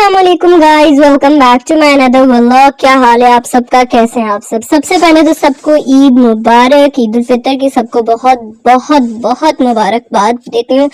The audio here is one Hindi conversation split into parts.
अस्सलामुअलैकुम guys, welcome back to my another vlog. क्या हाल है आप सबका, कैसे हैं आप सब। सबसे पहले तो सबको ईद मुबारक, ईद उल फितर की सबको बहुत बहुत बहुत मुबारकबाद देती हूँ।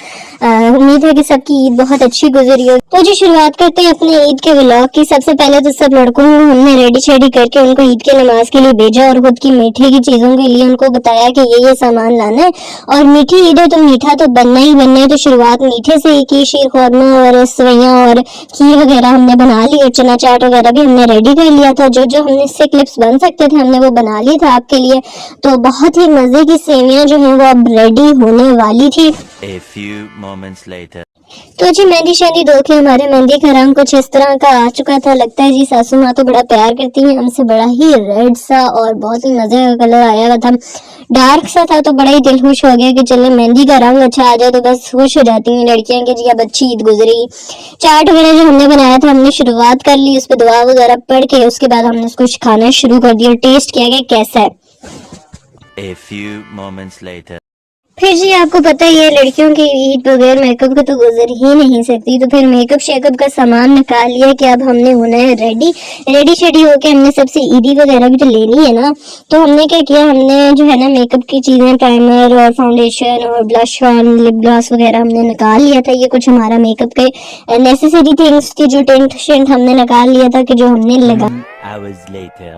उम्मीद है कि सबकी ईद बहुत अच्छी गुजरी हो। तो जी शुरुआत करते हैं अपने ईद के व्लॉग की। सबसे पहले तो सब लड़कों को हमने रेडी शेडी करके उनको ईद की नमाज के लिए भेजा और खुद की मीठे की चीजों के लिए उनको बताया कि ये सामान लाना है और मीठी ईद है तो मीठा तो बनना ही बनना है। तो शुरुआत मीठे से ही की, शीर खुरमा और सेवइयां और खीर वगैरह हमने बना ली और चना चाट वगैरह भी हमने रेडी कर लिया था। जो जो हमने इससे क्लिप्स बन सकते थे हमने वो बना ली था आपके लिए। तो बहुत ही मजे की सेवियां जो है वो अब रेडी होने वाली थी। A few moments later. तो जी मेहंदी शेंदी धो के हमारे मेहंदी का रंग कुछ इस तरह का आ चुका था। लगता है जी सासू माँ तो बड़ा प्यार करती है हमसे। बड़ा ही रेड सा और बहुत ही मजे का कलर आया हुआ था, डार्क सा था। तो बड़ा ही दिल खुश हो गया कि चले मेहंदी का रंग अच्छा आ जाए तो बस खुश हो जाती हैं लड़कियां कि जी अब अच्छी ईद गुजरी। चाट वगैरह जो हमने बनाया था हमने शुरुआत कर ली, उस पर दुआ वगैरह पढ़ के उसके बाद हमने उसको खाना शुरू कर दिया। टेस्ट किया गया कैसा है। A few moments later. फिर जी आपको पता ही है लड़कियों की ईद बगैर मेकअप के तो गुजर ही नहीं सकती। तो फिर मेकअप शेकअप का सामान निकाल लिया कि अब हमने होना है रेडी शेडी होके हमने सबसे ईदी वगैरह भी तो लेनी है ना। तो हमने क्या किया, हमने जो है ना मेकअप की चीजें, प्राइमर और फाउंडेशन और ब्लश ऑन लिप ग्लॉस वगैरह हमने निकाल लिया था। ये कुछ हमारा मेकअप के नेसेसरी थिंग्स थी, जो टेंट शेंट हमने निकाल लिया था कि जो हमने लगा। Hours later.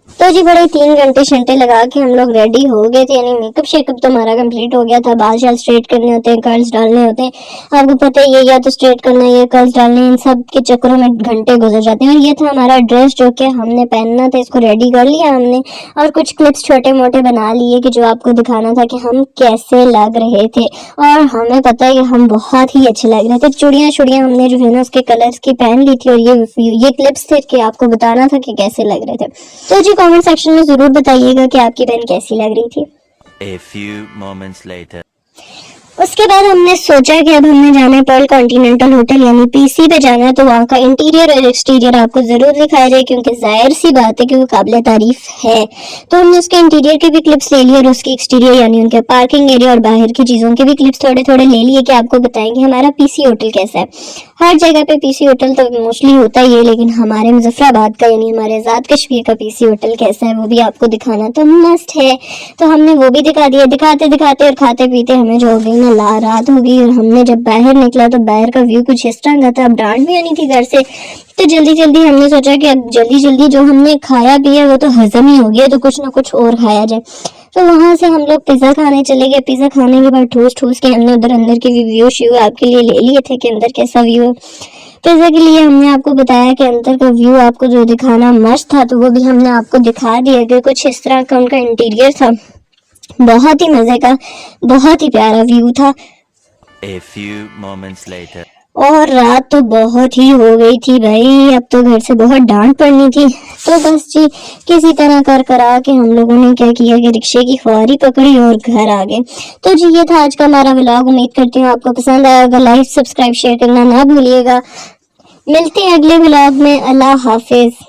तो जी बड़े 3 घंटे शंटे लगा के हम लोग रेडी हो गए थे, यानी मेकअप शेकअप तो हमारा कंप्लीट हो गया था। बाल शाल स्ट्रेट करने होते हैं, कर्ल्स डालने होते हैं, आपको पता ही है। या तो स्ट्रेट करना है या कर्ल्स डालने, इन सब के चक्करों में घंटे गुजर जाते हैं। और ये था हमारा ड्रेस जो कि हमने पहनना था, इसको रेडी कर लिया हमने और कुछ क्लिप्स छोटे मोटे बना लिए कि जो आपको दिखाना था कि हम कैसे लग रहे थे। और हमें पता है कि हम बहुत ही अच्छे लग रहे थे। चूड़ियाँ शुड़ियाँ हमने जो है ना उसके कलर्स की पहन ली थी और ये क्लिप्स थे कि आपको बताना था कि कैसे लग रहे थे। तो जी कमेंट सेक्शन में जरूर बताइएगा कि आपकी बहन कैसी लग रही थी। A few moments later. उसके बाद हमने सोचा कि अब हमने जाना है पर्ल कॉन्टिनेंटल होटल यानी पीसी पे जाना है। तो वहाँ का इंटीरियर और एक्सटीरियर आपको जरूर दिखाया जाए क्योंकि जाहिर सी बात है कि वो काबिल तारीफ है। तो हमने उसके इंटीरियर के भी क्लिप्स ले लिए और उसकी एक्सटीरियर यानी उनके पार्किंग एरिया और बाहर की चीज़ों के भी क्लिप्स थोड़े थोड़े ले लिए कि आपको बताएंगे हमारा पीसी होटल कैसा है। हर जगह पे पीसी होटल तो मोस्टली होता ही है, लेकिन हमारे मुजफ्फराबाद का यानी हमारे आजाद कश्मीर का पीसी होटल कैसा है वो भी आपको दिखाना तो मस्ट है। तो हमने वो भी दिखा दिया। दिखाते दिखाते और खाते पीते हमें जो हो गई ना रात हो गई और हमने जब बाहर निकला तो बाहर का व्यू कुछ इस तरह का था। अब डांट भी आनी थी घर से, तो जल्दी जल्दी हमने सोचा कि अब जल्दी जल्दी जो हमने खाया पिया वो तो हजम ही हो गया, तो कुछ ना कुछ और खाया जाए। तो वहां से हम लोग पिज्जा खाने चले गए। पिज्जा खाने के बाद ठूस ठूस के हमने उधर अंदर के व्यू श्यू आपके लिए ले लिए थे कि अंदर कैसा व्यू है। पिज्जा के लिए हमने आपको बताया कि अंदर का व्यू आपको जो दिखाना मस्त था तो वो भी हमने आपको दिखा दिया कि कुछ इस तरह का उनका इंटीरियर था। बहुत ही मजे का, बहुत ही प्यारा व्यू था। A few moments later. और रात तो बहुत ही हो गई थी भाई, अब तो घर से बहुत डांट पड़नी थी। तो बस जी किसी तरह कर करा के हम लोगों ने क्या किया कि रिक्शे की ख्वारी पकड़ी और घर आ गए। तो जी ये था आज का हमारा व्लॉग। उम्मीद करती हूँ आपको पसंद आएगा। लाइक सब्सक्राइब शेयर करना ना भूलिएगा। मिलते हैं अगले व्लॉग में। अल्लाह हाफिज।